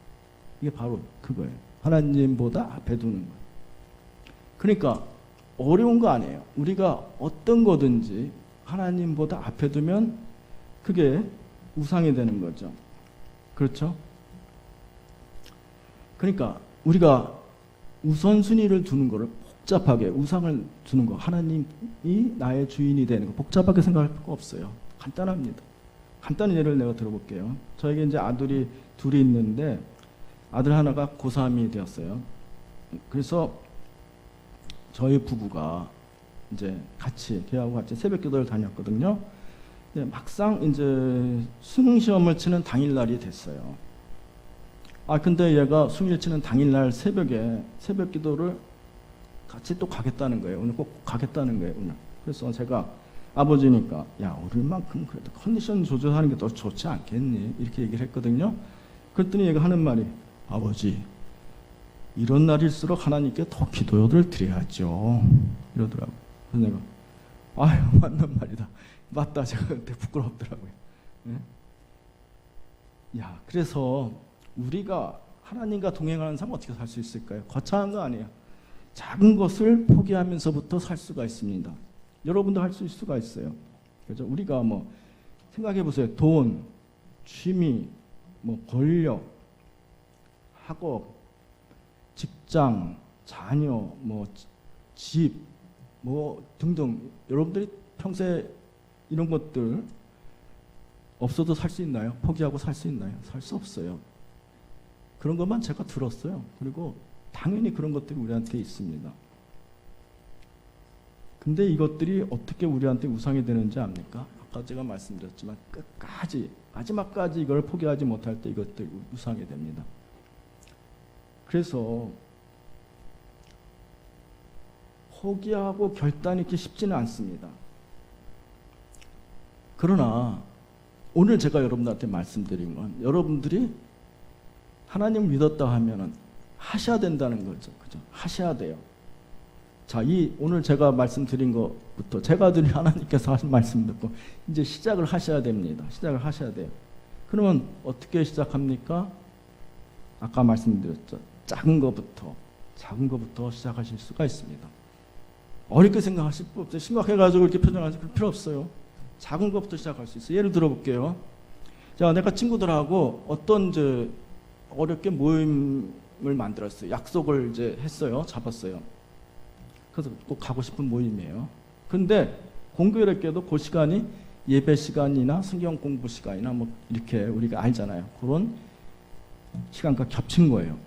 이게 바로 그거예요. 하나님보다 앞에 두는 거예요. 그러니까 어려운 거 아니에요. 우리가 어떤 거든지 하나님보다 앞에 두면 그게 우상이 되는 거죠. 그렇죠? 그러니까 우리가 우선순위를 두는 거를 복잡하게, 우상을 두는 거, 하나님이 나의 주인이 되는 거 복잡하게 생각할 필요가 없어요. 간단합니다. 간단한 예를 내가 들어볼게요. 저에게 이제 아들이 둘이 있는데 아들 하나가 고3이 되었어요. 그래서 저희 부부가 이제 같이 걔하고 같이 새벽 기도를 다녔거든요. 근데 막상 이제 수능 시험을 치는 당일날이 됐어요. 근데 얘가 수능을 치는 당일날 새벽에 새벽 기도를 같이 또 가겠다는 거예요. 오늘 꼭 가겠다는 거예요. 오늘. 그래서 제가 아버지니까 야, 오늘만큼 그래도 컨디션 조절하는 게 더 좋지 않겠니? 이렇게 얘기를 했거든요. 그랬더니 얘가 하는 말이 아버지, 이런 날일수록 하나님께 더 기도를 드려야죠. 이러더라고요. 그래서 내가 아유, 맞는 말이다. 맞다. 제가 그때 부끄럽더라고요. 네? 야, 그래서 우리가 하나님과 동행하는 삶 어떻게 살 수 있을까요? 거창한 거 아니에요. 작은 것을 포기하면서부터 살 수가 있습니다. 여러분도 할 수 있을 수가 있어요. 그죠? 우리가 뭐 생각해 보세요. 돈, 취미, 뭐 권력, 학업, 직장, 자녀, 뭐 집, 뭐 등등. 여러분들이 평소에 이런 것들 없어도 살 수 있나요? 포기하고 살 수 있나요? 살 수 없어요. 그런 것만 제가 들었어요. 그리고 당연히 그런 것들이 우리한테 있습니다. 근데 이것들이 어떻게 우리한테 우상이 되는지 압니까? 아까 제가 말씀드렸지만 끝까지, 마지막까지 이걸 포기하지 못할 때 이것들이 우상이 됩니다. 그래서 포기하고 결단이 쉽지는 않습니다. 그러나 오늘 제가 여러분들한테 말씀드린 건 여러분들이 하나님을 믿었다 하면은 하셔야 된다는 거죠. 그죠? 하셔야 돼요. 자, 오늘 제가 말씀드린 것부터 제가 드린 하나님께서 하신 말씀 듣고 이제 시작을 하셔야 됩니다. 시작을 하셔야 돼요. 그러면 어떻게 시작합니까? 아까 말씀드렸죠. 작은 것부터 시작하실 수가 있습니다. 어렵게 생각하실 필요 없어요. 심각해가지고 이렇게 표정하실 필요 없어요. 작은 것부터 시작할 수 있어요. 예를 들어볼게요. 자, 내가 친구들하고 어떤 어렵게 모임을 만들었어요. 약속을 이제 했어요. 잡았어요. 그래서 꼭 가고 싶은 모임이에요. 근데 공교롭게도 그 시간이 예배 시간이나 성경 공부 시간이나 뭐 이렇게 우리가 알잖아요. 그런 시간과 겹친 거예요.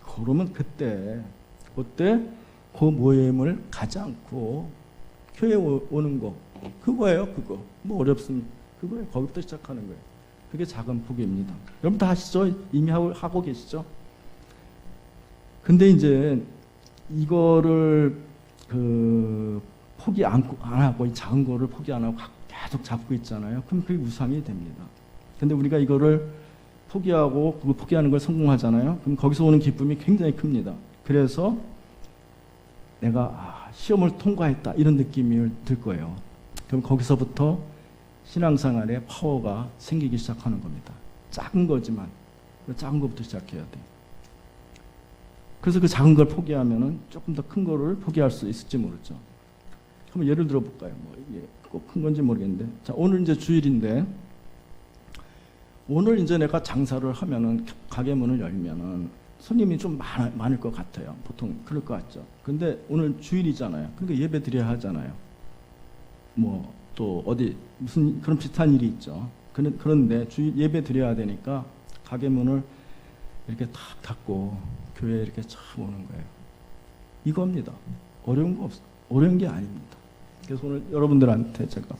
그러면 그때 그 모임을 가지 않고 교회 오는 거 그거예요. 그거 뭐 어렵습니까? 그거예요. 거기부터 시작하는 거예요. 그게 작은 포기입니다. 여러분 다 아시죠? 이미 하고 계시죠? 근데 이제 이거를 포기 안 하고 이 작은 거를 포기 안 하고 계속 잡고 있잖아요. 그럼 그게 우상이 됩니다. 근데 우리가 이거를 포기하고 그거 포기하는 걸 성공하잖아요. 그럼 거기서 오는 기쁨이 굉장히 큽니다. 그래서 내가 시험을 통과했다 이런 느낌이 들 거예요. 그럼 거기서부터 신앙생활에 파워가 생기기 시작하는 겁니다. 작은 거지만 작은 것부터 시작해야 돼요. 그래서 그 작은 걸 포기하면은 조금 더 큰 거를 포기할 수 있을지 모르죠. 한번 예를 들어 볼까요? 뭐 이게 꼭 큰 건지 모르겠는데, 자 오늘 이제 주일인데 오늘 이제 내가 장사를 하면은 가게 문을 열면은 손님이 좀 많을 것 같아요. 보통 그럴 것 같죠. 근데 오늘 주일이잖아요. 그러니까 예배 드려야 하잖아요. 뭐 또 어디 무슨 그런 비슷한 일이 있죠. 그런데 주일 예배 드려야 되니까 가게 문을 이렇게 탁 닫고 교회에 이렇게 처음 오는 거예요. 이겁니다. 어려운 게 아닙니다. 그래서 오늘 여러분들한테 제가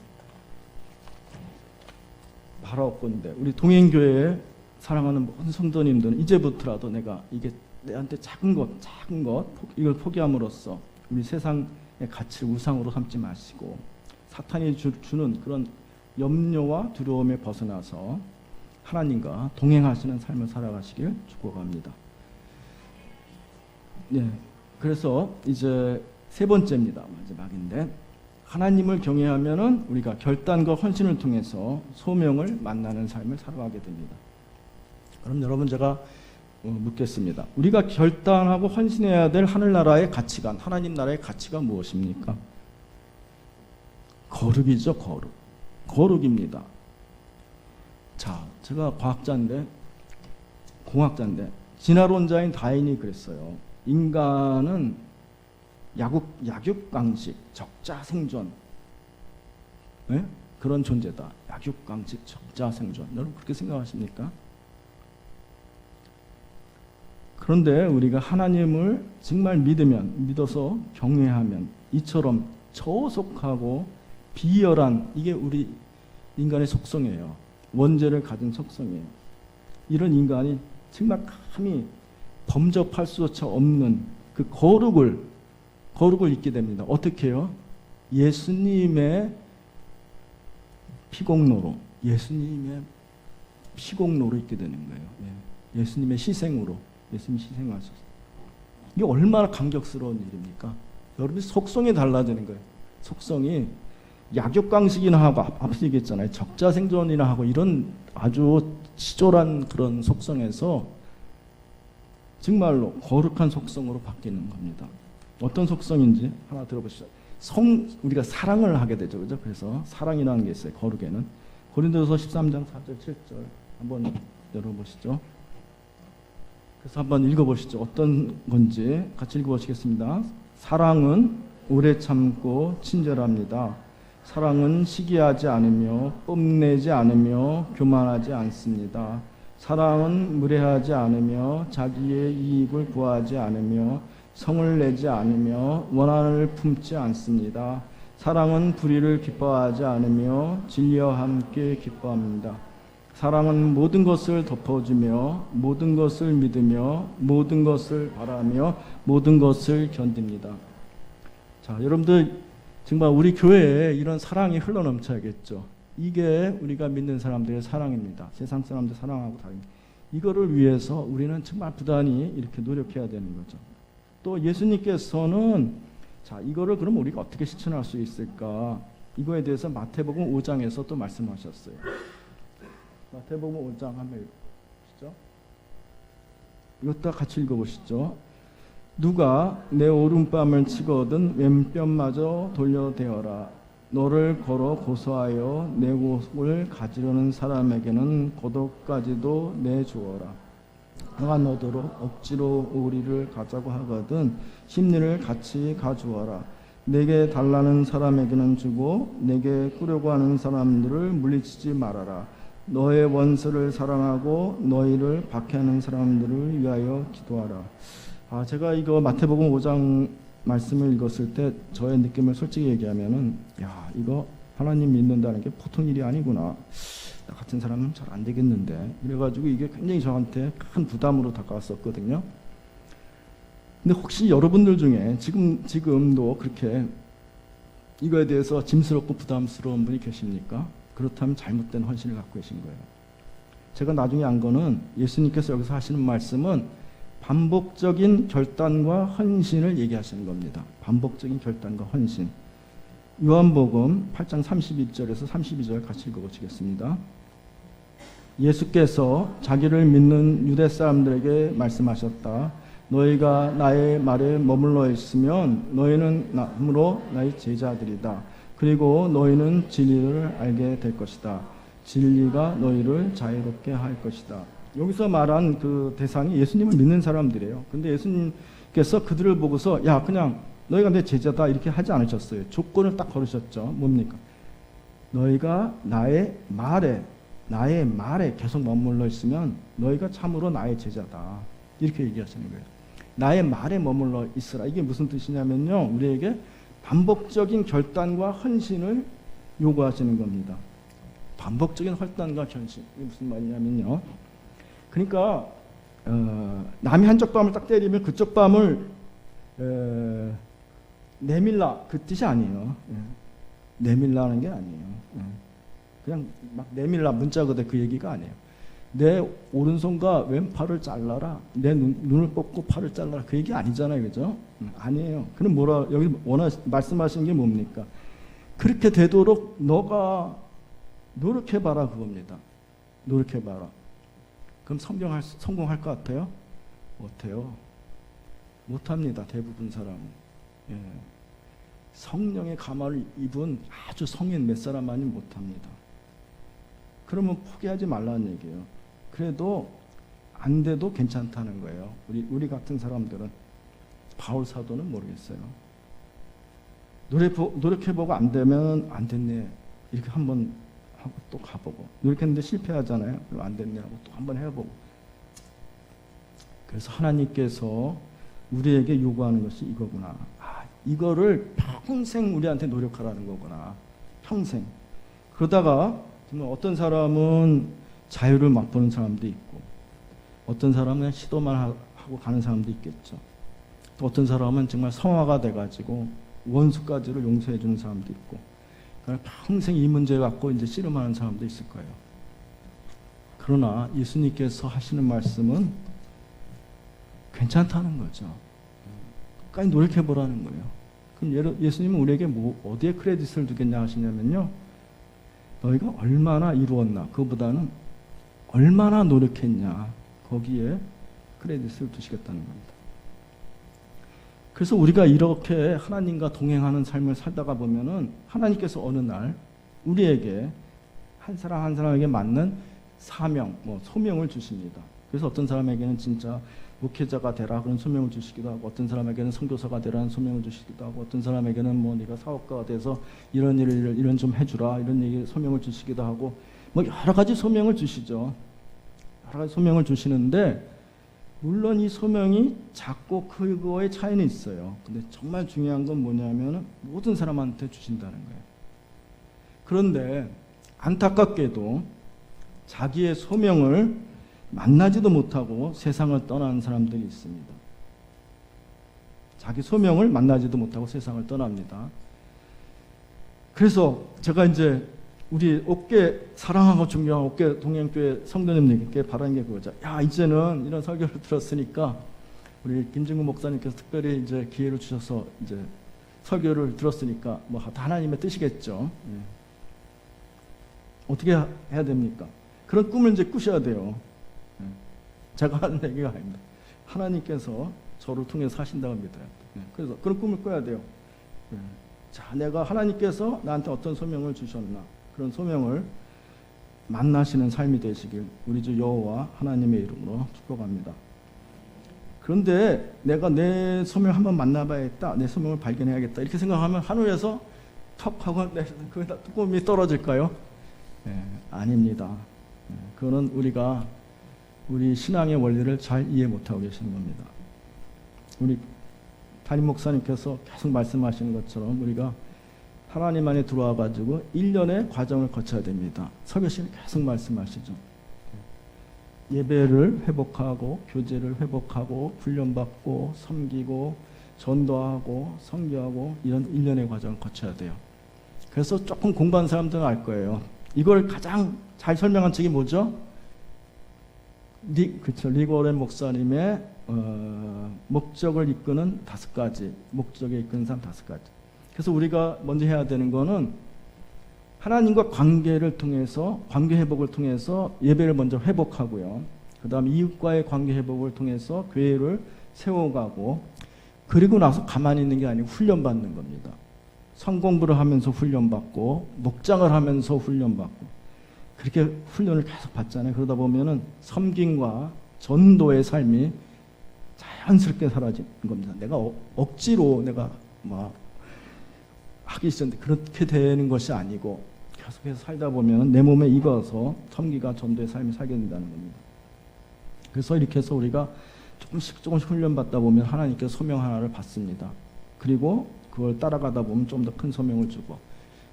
바라올 건데, 우리 동행교회에 사랑하는 모든 성도님들은 이제부터라도 내가 이게 내한테 작은 것 이걸 포기함으로써 우리 세상의 가치를 우상으로 삼지 마시고 사탄이 주는 그런 염려와 두려움에 벗어나서 하나님과 동행하시는 삶을 살아가시길 축복합니다. 네, 그래서 이제 세 번째입니다. 마지막인데, 하나님을 경외하면은 우리가 결단과 헌신을 통해서 소명을 만나는 삶을 살아가게 됩니다. 그럼 여러분 제가 묻겠습니다. 우리가 결단하고 헌신해야 될 하늘나라의 가치관, 하나님 나라의 가치가 무엇입니까? 거룩이죠. 거룩입니다. 자, 제가 공학자인데 진화론자인 다윈이 그랬어요. 인간은 약육강식, 적자생존, 네? 그런 존재다. 약육강식, 적자생존. 여러분 그렇게 생각하십니까? 그런데 우리가 하나님을 정말 믿어서 경외하면 이처럼 저속하고 비열한, 이게 우리 인간의 속성이에요. 원죄를 가진 속성이에요. 이런 인간이 정말 감히 범접할 수조차 없는 그 거룩을 잊게 됩니다. 어떻게 해요? 예수님의 피공로로 잊게 되는 거예요. 예수님의 희생으로, 예수님이 희생하셔서. 이게 얼마나 감격스러운 일입니까? 여러분 속성이 달라지는 거예요. 속성이 약육강식이나 하고 앞서 얘기했잖아요. 적자생존이나 하고 이런 아주 치졸한 그런 속성에서 정말로 거룩한 속성으로 바뀌는 겁니다. 어떤 속성인지 하나 들어보시죠. 우리가 사랑을 하게 되죠. 그죠? 그래서 사랑이라는 게 있어요. 거룩에는. 고린도서 13장 4절 7절 한번 열어보시죠. 그래서 한번 읽어보시죠. 어떤 건지 같이 읽어보시겠습니다. 사랑은 오래 참고 친절합니다. 사랑은 시기하지 않으며 뽐내지 않으며 교만하지 않습니다. 사랑은 무례하지 않으며 자기의 이익을 구하지 않으며 성을 내지 않으며 원한을 품지 않습니다. 사랑은 불의를 기뻐하지 않으며 진리와 함께 기뻐합니다. 사랑은 모든 것을 덮어주며 모든 것을 믿으며 모든 것을 바라며 모든 것을 견딥니다. 자, 여러분들 정말 우리 교회에 이런 사랑이 흘러넘쳐야겠죠. 이게 우리가 믿는 사람들의 사랑입니다. 세상 사람들 사랑하고 다릅니다. 이거를 위해서 우리는 정말 부단히 이렇게 노력해야 되는 거죠. 또 예수님께서는 자, 이거를 그럼 우리가 어떻게 실천할 수 있을까? 이거에 대해서 마태복음 5장에서 또 말씀하셨어요. 마태복음 5장 한번 읽어보시죠. 이것도 같이 읽어보시죠. 누가 내 오른뺨을 치거든 왼뺨마저 돌려대어라. 너를 걸어 고소하여 내 옷을 가지려는 사람에게는 고독까지도 내주어라. 너가 너더러 억지로 우리를 가자고 하거든 심리를 같이 가주어라. 내게 달라는 사람에게는 주고 내게 꾸려고 하는 사람들을 물리치지 말아라. 너의 원수를 사랑하고 너희를 박해하는 사람들을 위하여 기도하라. 제가 이거 마태복음 5장 말씀을 읽었을 때 저의 느낌을 솔직히 얘기하면은 이거 하나님 믿는다는 게 보통 일이 아니구나. 나 같은 사람은 잘 안 되겠는데. 그래가지고 이게 굉장히 저한테 큰 부담으로 다가왔었거든요. 근데 혹시 여러분들 중에 지금도 그렇게 이거에 대해서 짐스럽고 부담스러운 분이 계십니까? 그렇다면 잘못된 헌신을 갖고 계신 거예요. 제가 나중에 안 거는 예수님께서 여기서 하시는 말씀은 반복적인 결단과 헌신을 얘기하시는 겁니다. 반복적인 결단과 헌신. 요한복음 8장 31절에서 32절 같이 읽어보시겠습니다. 예수께서 자기를 믿는 유대 사람들에게 말씀하셨다. 너희가 나의 말에 머물러 있으면 너희는 나로 나의 제자들이다. 그리고 너희는 진리를 알게 될 것이다. 진리가 너희를 자유롭게 할 것이다. 여기서 말한 그 대상이 예수님을 믿는 사람들이에요. 근데 예수님께서 그들을 보고서 그냥 너희가 내 제자다 이렇게 하지 않으셨어요. 조건을 딱 걸으셨죠. 뭡니까? 너희가 나의 말에 계속 머물러 있으면 너희가 참으로 나의 제자다. 이렇게 얘기하시는 거예요. 나의 말에 머물러 있으라. 이게 무슨 뜻이냐면요. 우리에게 반복적인 결단과 헌신을 요구하시는 겁니다. 반복적인 결단과 헌신. 이게 무슨 말이냐면요. 그러니까 남이 한쪽 밤을 딱 때리면 그쪽 밤을 내밀라 그 뜻이 아니에요. 내밀라는 게 아니에요. 그냥 막 내밀라 문자 그대 그 얘기가 아니에요. 내 오른손과 왼팔을 잘라라. 내 눈을 뽑고 팔을 잘라라. 그 얘기 아니잖아요. 그죠? 아니에요. 그럼 여기 말씀하시는 게 뭡니까? 그렇게 되도록 너가 노력해봐라 그겁니다. 노력해봐라. 그럼 성공할 것 같아요? 못해요. 못합니다. 대부분 사람은. 성령의 가마를 입은 아주 성인 몇 사람만이 못합니다. 그러면 포기하지 말라는 얘기예요. 그래도 안 돼도 괜찮다는 거예요. 우리 같은 사람들은. 바울 사도는 모르겠어요. 노력해보고 안 되면 안 됐네. 이렇게 한번 하고 또 가보고. 노력했는데 실패하잖아요. 그럼 안 됐네 하고 또 한번 해보고. 그래서 하나님께서 우리에게 요구하는 것이 이거구나. 이거를 평생 우리한테 노력하라는 거구나. 평생. 그러다가 정말 어떤 사람은 자유를 맛보는 사람도 있고, 어떤 사람은 그냥 시도만 하고 가는 사람도 있겠죠. 또 어떤 사람은 정말 성화가 돼가지고 원수까지를 용서해 주는 사람도 있고, 그러니까 평생 이 문제 갖고 이제 씨름하는 사람도 있을 거예요. 그러나 예수님께서 하시는 말씀은 괜찮다는 거죠. 끝까지 노력해 보라는 거예요. 그럼 예수님은 우리에게 어디에 크레딧을 두겠냐 하시냐면요. 너희가 얼마나 이루었나, 그거보다는 얼마나 노력했냐, 거기에 크레딧을 두시겠다는 겁니다. 그래서 우리가 이렇게 하나님과 동행하는 삶을 살다가 보면은 하나님께서 어느 날 우리에게 한 사람 한 사람에게 맞는 사명, 소명을 주십니다. 그래서 어떤 사람에게는 진짜 목회자가 되라 그런 소명을 주시기도 하고, 어떤 사람에게는 선교사가 되라는 소명을 주시기도 하고, 어떤 사람에게는 네가 사업가가 돼서 이런 일을 이런 좀 해주라 이런 소명을 주시기도 하고, 여러 가지 소명을 주시죠. 여러 가지 소명을 주시는데, 물론 이 소명이 작고 크고의 차이는 있어요. 근데 정말 중요한 건 뭐냐면 모든 사람한테 주신다는 거예요. 그런데 안타깝게도 자기의 소명을 만나지도 못하고 세상을 떠나는 사람들이 있습니다. 자기 소명을 만나지도 못하고 세상을 떠납니다. 그래서 제가 이제 우리 옥계 사랑하고 존경하는 옥계 동행교회 성도님들께 바라는 게 그거죠. 이제는 이런 설교를 들었으니까 우리 김진구 목사님께서 특별히 이제 기회를 주셔서 이제 설교를 들었으니까 하나님의 뜻이겠죠. 어떻게 해야 됩니까? 그런 꿈을 이제 꾸셔야 돼요. 제가 하는 얘기가 아닙니다. 하나님께서 저를 통해서 하신다고 믿어요. 그래서 그런 꿈을 꿔야 돼요. 자, 내가 하나님께서 나한테 어떤 소명을 주셨나, 그런 소명을 만나시는 삶이 되시길 우리 주 여호와 하나님의 이름으로 축복합니다. 그런데 내가 내 소명을 한번 만나봐야겠다, 내 소명을 발견해야겠다 이렇게 생각하면 하늘에서 턱 하고 거기다 꿈이 떨어질까요? 아닙니다. 그거는 우리 신앙의 원리를 잘 이해 못하고 계시는 겁니다. 우리 담임 목사님께서 계속 말씀하시는 것처럼 우리가 하나님 안에 들어와 가지고 1년의 과정을 거쳐야 됩니다. 설교시는 계속 말씀하시죠. 예배를 회복하고 교제를 회복하고 훈련받고 섬기고 전도하고 선교하고 이런 1년의 과정을 거쳐야 돼요. 그래서 조금 공부한 사람들은 알 거예요. 이걸 가장 잘 설명한 책이 뭐죠? 그렇죠. 리고렌 목사님의 목적을 이끄는 5가지, 목적에 이끄는 삶 5가지. 그래서 우리가 먼저 해야 되는 거는 하나님과 관계를 통해서, 관계 회복을 통해서 예배를 먼저 회복하고요. 그 다음 이웃과의 관계 회복을 통해서 교회를 세워가고, 그리고 나서 가만히 있는 게 아니고 훈련받는 겁니다. 성공부를 하면서 훈련받고, 목장을 하면서 훈련받고, 그렇게 훈련을 계속 받잖아요. 그러다 보면은 섬김과 전도의 삶이 자연스럽게 사라지는 겁니다. 내가 억지로 내가 막 하기 싫은데 그렇게 되는 것이 아니고 계속해서 살다 보면 내 몸에 익어서 섬기가 전도의 삶이 살게 된다는 겁니다. 그래서 이렇게 해서 우리가 조금씩 훈련받다 보면 하나님께서 소명 하나를 받습니다. 그리고 그걸 따라가다 보면 좀 더 큰 소명을 주고,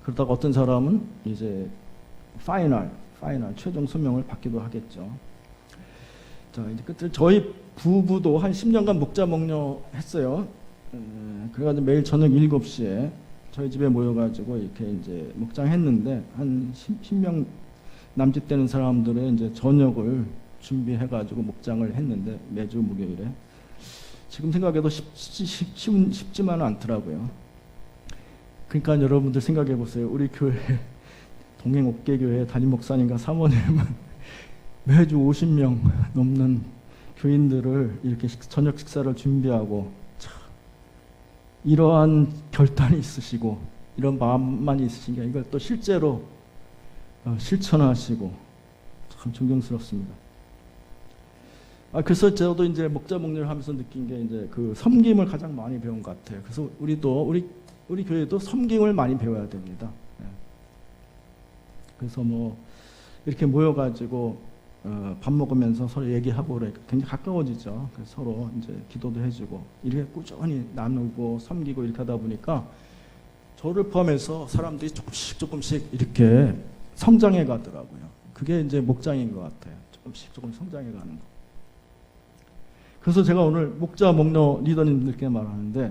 그러다가 어떤 사람은 이제 파이널 최종 소명을 받기도 하겠죠. 자, 이제 끝으로 저희 부부도 한 10년간 목자 목녀 했어요. 그래가지고 매일 저녁 7시에 저희 집에 모여가지고 이렇게 이제 목장했는데, 한 10명 남짓 되는 사람들의 이제 저녁을 준비해가지고 목장을 했는데, 매주 목요일에. 지금 생각해도 쉽지만은 않더라고요. 그러니까 여러분들 생각해 보세요. 우리 교회, 동행옥계교회 담임 목사님과 사모님은 매주 50명 넘는 교인들을 이렇게 저녁 식사를 준비하고, 이러한 결단이 있으시고 이런 마음만 있으신 게 이걸 또 실제로 실천하시고 참 존경스럽습니다. 그래서 저도 이제 목자 목녀를 하면서 느낀 게 이제 그 섬김을 가장 많이 배운 것 같아요. 그래서 우리 교회도 섬김을 많이 배워야 됩니다. 그래서 뭐 이렇게 모여가지고 밥 먹으면서 서로 얘기하고 그러니까 굉장히 가까워지죠. 그래서 서로 이제 기도도 해주고 이렇게 꾸준히 나누고 섬기고 이렇게 하다 보니까 저를 포함해서 사람들이 조금씩 이렇게 성장해 가더라고요. 그게 이제 목장인 것 같아요. 조금씩 성장해 가는 거. 그래서 제가 오늘 목자 목녀 리더님들께 말합니다.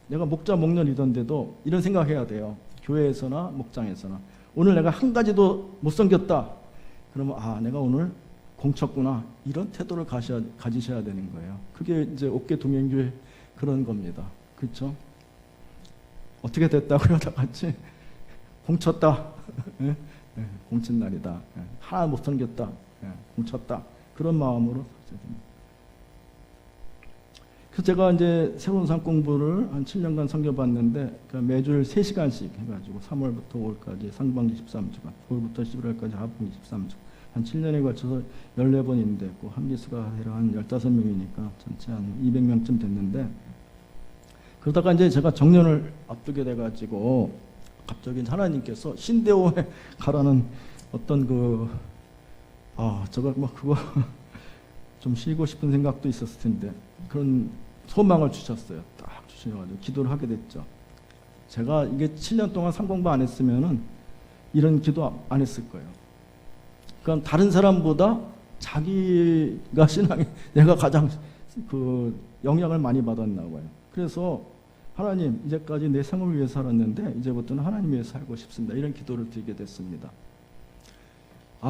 내가 목자 목녀 리더인데도 이런 생각해야 돼요. 교회에서나 목장에서나 오늘 내가 한 가지도 못 섬겼다. 그러면 내가 오늘 공쳤구나, 이런 태도를 가지셔야 되는 거예요. 그게 이제 옥계 동행교회 그런 겁니다. 그렇죠? 어떻게 됐다고요? 다 같이 공쳤다. 공친 날이다. 하나 못 섬겼다. 공쳤다. 그런 마음으로. 그래서 제가 이제 새로운 삶 공부를 한 7년간 섬겨봤는데, 매주 3시간씩 해가지고 3월부터 5월까지 상반기 13주간, 9월부터 11월까지 하반기 13주, 한 7년에 걸쳐서 14번인데, 그 함기수가 대략 한 15명이니까 전체 한 200명쯤 됐는데, 그러다가 이제 제가 정년을 앞두게 돼가지고 갑자기 하나님께서 신대호에 가라는 어떤 그거 좀 쉬고 싶은 생각도 있었을 텐데 그런 소망을 주셨어요. 딱 주셔가지고 기도를 하게 됐죠. 제가 이게 7년 동안 상공부 안 했으면은 이런 기도 안 했을 거예요. 그러니까 다른 사람보다 자기가 신앙에 내가 가장 그 영향을 많이 받았나 봐요. 그래서 하나님, 이제까지 내 생을 위해 살았는데 이제부터는 하나님 위해 살고 싶습니다. 이런 기도를 드리게 됐습니다.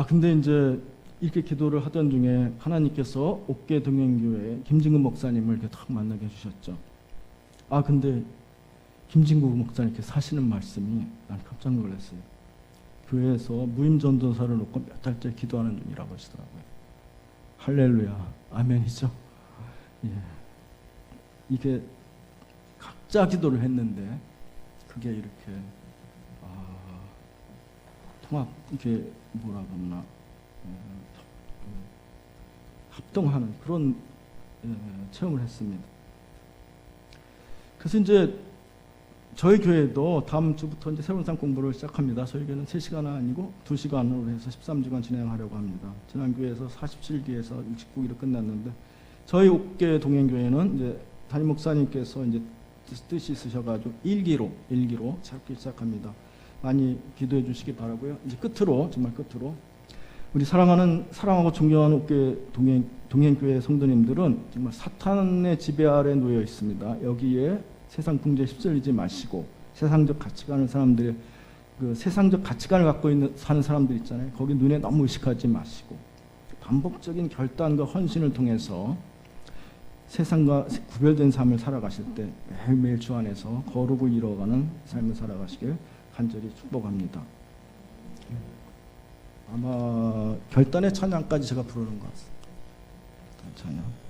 근데 이제 이렇게 기도를 하던 중에 하나님께서 옥계 동행교회 김진구 목사님을 이렇게 딱 만나게 해주셨죠. 근데 김진구 목사님께서 하시는 말씀이 난 깜짝 놀랐어요. 교회에서 무임 전도사를 놓고 몇 달째 기도하는 중이라고 하시더라고요. 할렐루야, 아멘이죠. 예. 이게 각자 기도를 했는데 그게 이렇게 이게 뭐라 그러나 합동하는 그런 체험을 했습니다. 그래서 이제 저희 교회도 다음 주부터 이제 새로운 상 공부를 시작합니다. 저희 교회는 3시간 아니고 2시간으로 해서 13주간 진행하려고 합니다. 지난 교회에서 47기에서 69기로 끝났는데 저희 옥계 동행교회는 이제 담임 목사님께서 이제 뜻이 있으셔가지고 1기로 찾기 시작합니다. 많이 기도해 주시기 바라고요. 이제 끝으로 정말 끝으로 우리 사랑하고 존경하는 옥계 동행교회 성도님들은 정말 사탄의 지배 아래 놓여 있습니다. 여기에 세상 풍조에 휩쓸리지 마시고 세상적 가치관을 사람들이 그 세상적 가치관을 갖고 사는 사람들 있잖아요. 거기 눈에 너무 의식하지 마시고 반복적인 결단과 헌신을 통해서 세상과 구별된 삶을 살아가실 때 매일매일 주 안에서 거룩을 이뤄가는 삶을 살아가시길 간절히 축복합니다. 아마 결단의 찬양까지 제가 부르는 것 같습니다. 찬양.